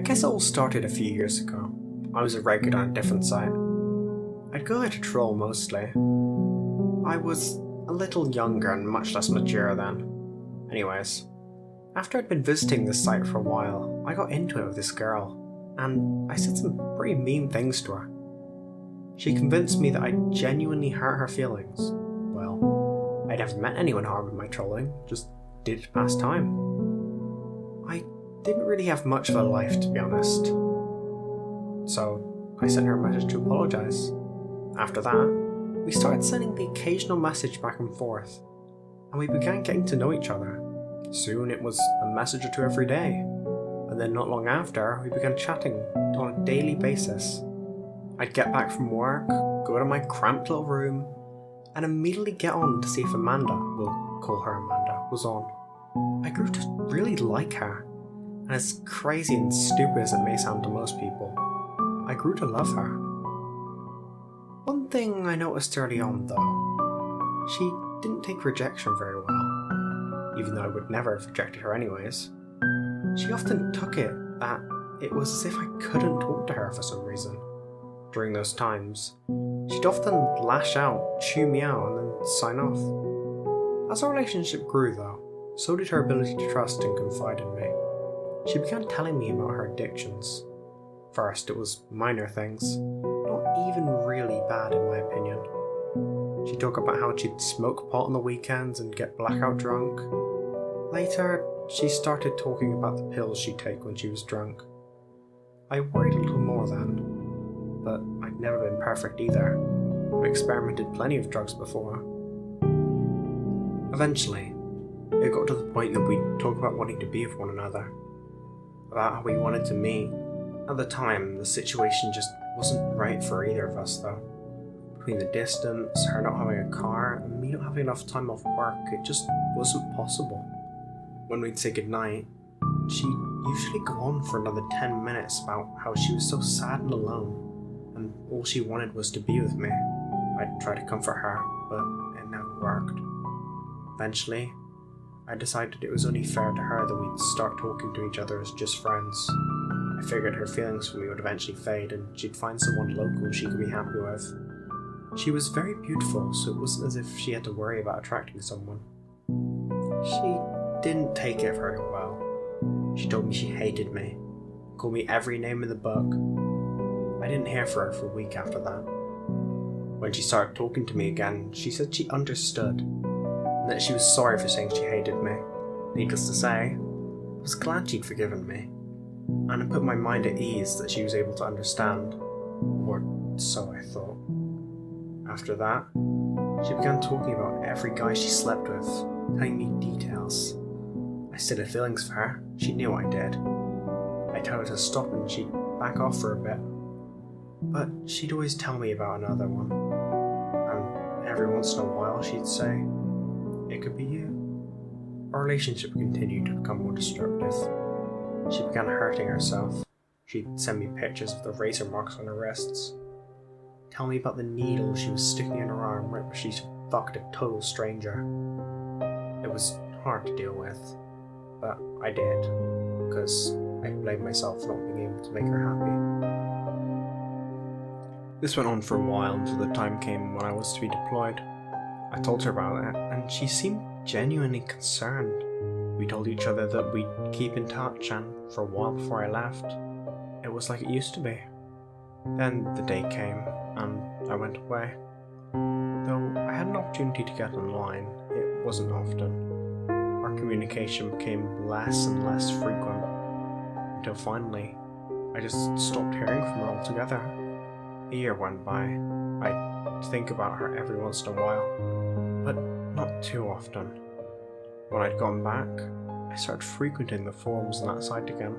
guess it all started a few years ago. I was a regular on a different site. I'd go there to troll mostly. I was a little younger and much less mature then. Anyways, after I'd been visiting this site for a while, I got into it with this girl, and I said some pretty mean things to her. She convinced me that I genuinely hurt her feelings. Well, I'd never met anyone harmed in my trolling, just did it to pass time. I didn't really have much of a life, to be honest. So I sent her a message to apologise. After that, we started sending the occasional message back and forth, and we began getting to know each other. Soon it was a message or two every day, and then not long after, we began chatting on a daily basis. I'd get back from work, go to my cramped little room, and immediately get on to see if Amanda, we'll call her Amanda, was on. I grew to really like her, and as crazy and stupid as it may sound to most people, I grew to love her. One thing I noticed early on though, she didn't take rejection very well, even though I would never have rejected her anyways. She often took it that it was as if I couldn't talk to her for some reason. During those times, she'd often lash out, chew me out, and then sign off. As our relationship grew though, so did her ability to trust and confide in me. She began telling me about her addictions. First, it was minor things, not even really bad in my opinion. She'd talk about how she'd smoke pot on the weekends and get blackout drunk. Later, she started talking about the pills she'd take when she was drunk. I worried a little more then, but I'd never been perfect either. I've experimented plenty of drugs before. Eventually, it got to the point that we'd talk about wanting to be with one another, about how we wanted to meet. At the time, the situation just wasn't right for either of us though. Between the distance, her not having a car, and me not having enough time off work, it just wasn't possible. When we'd say goodnight, she'd usually go on for another 10 minutes about how she was so sad and alone, and all she wanted was to be with me. I'd try to comfort her, but it never worked. Eventually, I decided it was only fair to her that we'd start talking to each other as just friends. I figured her feelings for me would eventually fade and she'd find someone local she could be happy with. She was very beautiful, so it wasn't as if she had to worry about attracting someone. She didn't take it very well. She told me she hated me, called me every name in the book. I didn't hear from her for a week after that. When she started talking to me again, she said she understood, and that she was sorry for saying she hated me. Needless to say, I was glad she'd forgiven me, and it put my mind at ease that she was able to understand, or so I thought. After that, she began talking about every guy she slept with, telling me details. I still had feelings for her, she knew I did. I told her to stop and she'd back off for a bit, but she'd always tell me about another one, and every once in a while she'd say, "It could be you." Our relationship continued to become more destructive. She began hurting herself. She'd send me pictures of the razor marks on her wrists, tell me about the needle she was sticking in her arm right where she fucked a total stranger. It was hard to deal with, but I did, because I blamed myself for not being able to make her happy. This went on for a while until the time came when I was to be deployed. I told her about it, and she seemed genuinely concerned. We told each other that we'd keep in touch, and for a while before I left, it was like it used to be. Then the day came, and I went away. Though I had an opportunity to get online, it wasn't often. Our communication became less and less frequent, until finally, I just stopped hearing from her altogether. A year went by. I'd think about her every once in a while, but not too often. When I'd gone back, I started frequenting the forums on that site again.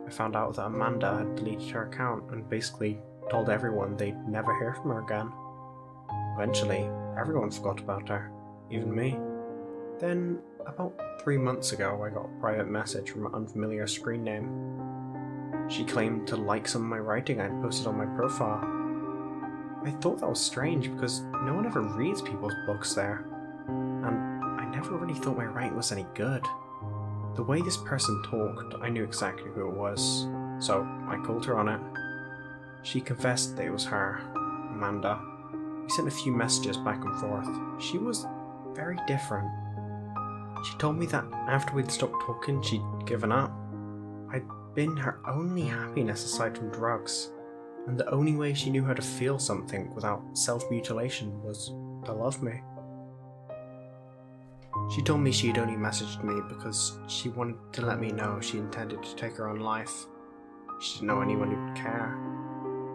I found out that Amanda had deleted her account and basically told everyone they'd never hear from her again. Eventually, everyone forgot about her, even me. Then, about 3 months ago, I got a private message from an unfamiliar screen name. She claimed to like some of my writing I'd posted on my profile. I thought that was strange because no one ever reads people's books there, and I never really thought my writing was any good. The way this person talked, I knew exactly who it was. So I called her on it. She confessed that it was her, Amanda. We sent a few messages back and forth. She was very different. She told me that after we'd stopped talking, she'd given up. I'd been her only happiness aside from drugs, and the only way she knew how to feel something without self-mutilation was to love me. She told me she'd only messaged me because she wanted to let me know she intended to take her own life. She didn't know anyone who'd care,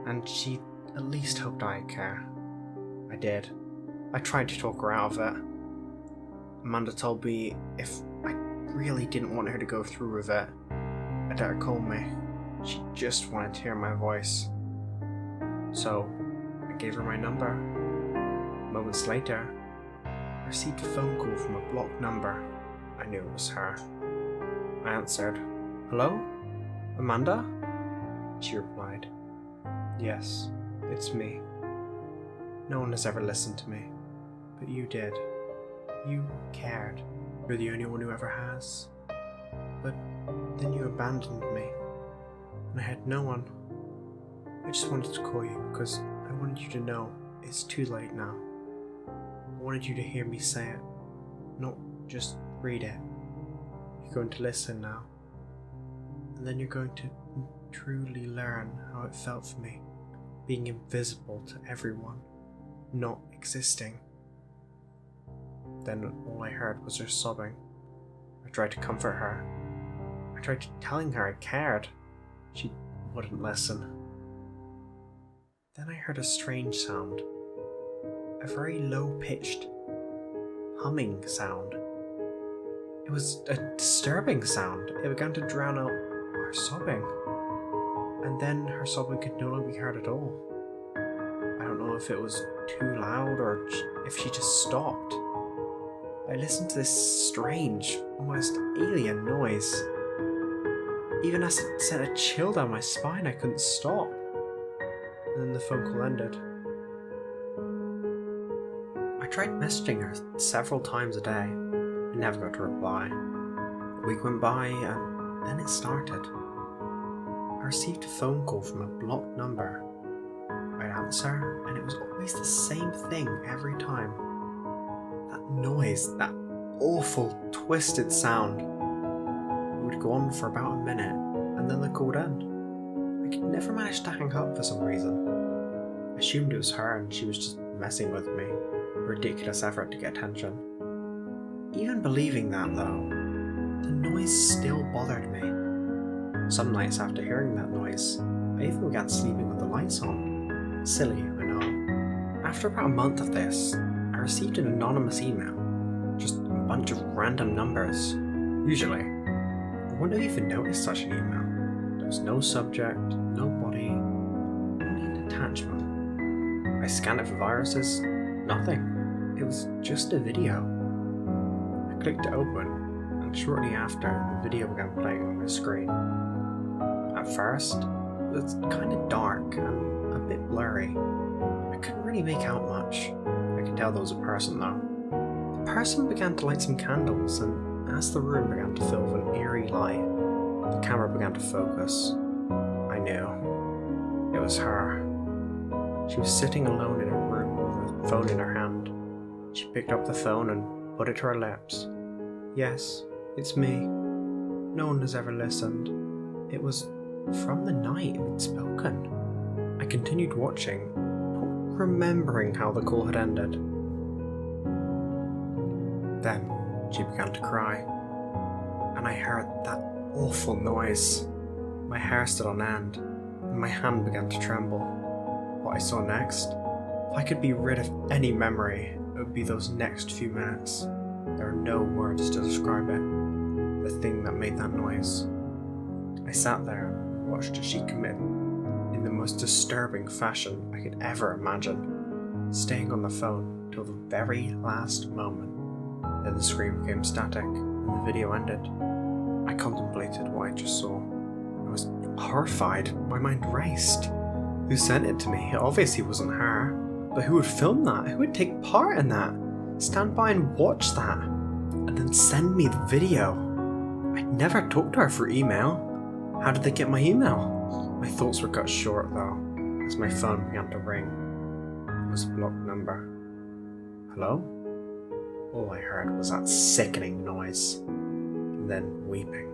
and she at least hoped I'd care. I did. I tried to talk her out of it. Amanda told me if I really didn't want her to go through with it, I'd let her call me. She just wanted to hear my voice. So, I gave her my number. Moments later, I received a phone call from a blocked number. I knew it was her. I answered. "Hello? Amanda?" She replied, "Yes, it's me. No one has ever listened to me, but you did. You cared. You're the only one who ever has. But then you abandoned me, and I had no one. I just wanted to call you because I wanted you to know it's too late now. I wanted you to hear me say it, not just read it. You're going to listen now, and then you're going to truly learn how it felt for me, being invisible to everyone, not existing." Then all I heard was her sobbing. I tried to comfort her. I tried telling her I cared. She wouldn't listen. Then I heard a strange sound. A very low-pitched humming sound. It was a disturbing sound. It began to drown out her sobbing. And then her sobbing could no longer be heard at all. I don't know if it was too loud or if she just stopped. I listened to this strange, almost alien noise. Even as it sent a chill down my spine, I couldn't stop. And then the phone call ended. I tried messaging her several times a day. I never got a reply. A week went by and then it started. I received a phone call from a blocked number. I'd answer and it was always the same thing every time. That noise, that awful, twisted sound. It would go on for about a minute, and then the call would end. I could never manage to hang up for some reason. I assumed it was her and she was just messing with me, a ridiculous effort to get attention. Even believing that though, the noise still bothered me. Some nights after hearing that noise, I even began sleeping with the lights on. Silly, I know. After about a month of this, I received an anonymous email, just a bunch of random numbers. Usually, I wouldn't have even noticed such an email. There was no subject, no body, only an attachment. I scanned it for viruses, nothing. It was just a video. I clicked to open, and shortly after, the video began playing on my screen. At first, it was kind of dark and a bit blurry. I couldn't really make out much. I could tell there was a person though. The person began to light some candles, and as the room began to fill with an eerie light, the camera began to focus. I knew. It was her. She was sitting alone in a room with a phone in her hand. She picked up the phone and put it to her lips. "Yes, it's me. No one has ever listened. It was from the night we'd spoken." I continued watching, not remembering how the call had ended. Then she began to cry, and I heard that awful noise. My hair stood on end, and my hand began to tremble. What I saw next, if I could be rid of any memory, it would be those next few minutes. There are no words to describe it. The thing that made that noise. I sat there and watched as she committed in the most disturbing fashion I could ever imagine, staying on the phone till the very last moment. Then the screen became static and the video ended. I contemplated what I just saw. I was horrified. My mind raced. Who sent it to me? It obviously wasn't her. But who would film that? Who would take part in that? Stand by and watch that? And then send me the video? I'd never talked to her for email. How did they get my email? My thoughts were cut short though, as my phone began to ring. It was a blocked number. Hello? All I heard was that sickening noise, and then weeping.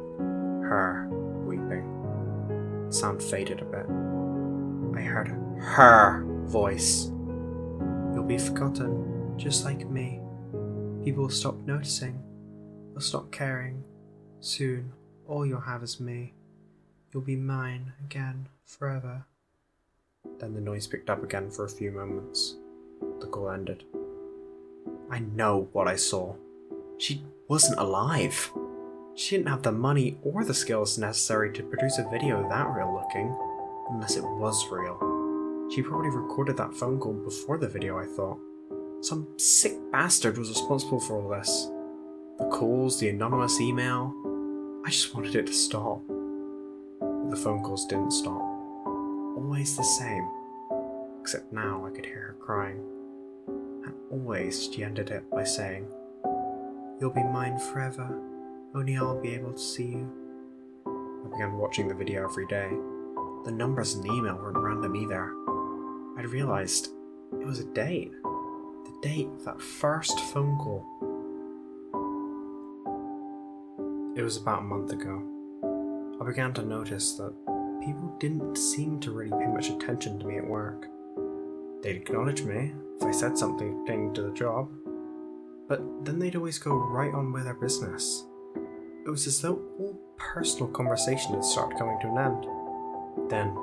Her weeping. The sound faded a bit. I heard her voice. You'll be forgotten, just like me. People will stop noticing. They'll stop caring. Soon, all you'll have is me. You'll be mine again, forever. Then the noise picked up again for a few moments. The call ended. I know what I saw. She wasn't alive. She didn't have the money or the skills necessary to produce a video that real looking, unless it was real. She probably recorded that phone call before the video, I thought. Some sick bastard was responsible for all this. The calls, the anonymous email. I just wanted it to stop. But the phone calls didn't stop. Always the same. Except now I could hear her crying. And always she ended it by saying, You'll be mine forever. Only I'll be able to see you. I began watching the video every day. The numbers in the email weren't random either. I'd realised it was a date. The date of that first phone call. It was about a month ago. I began to notice that people didn't seem to really pay much attention to me at work. They'd acknowledge me if I said something pertaining to the job, but then they'd always go right on with their business. It was as though all personal conversation had started coming to an end. Then,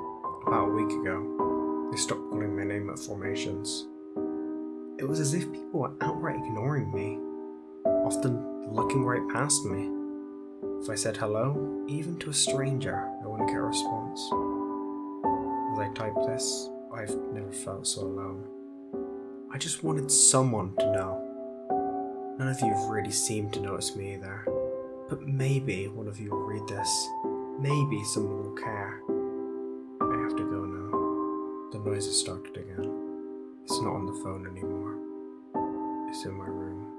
about a week ago, they stopped calling my name at formations. It was as if people were outright ignoring me, often looking right past me. If I said hello, even to a stranger, I wouldn't get a response. As I type this, I've never felt so alone. I just wanted someone to know. None of you have really seemed to notice me either. But maybe one of you will read this. Maybe someone will care. I have to go now. The noise has started again. It's not on the phone anymore. It's in my room.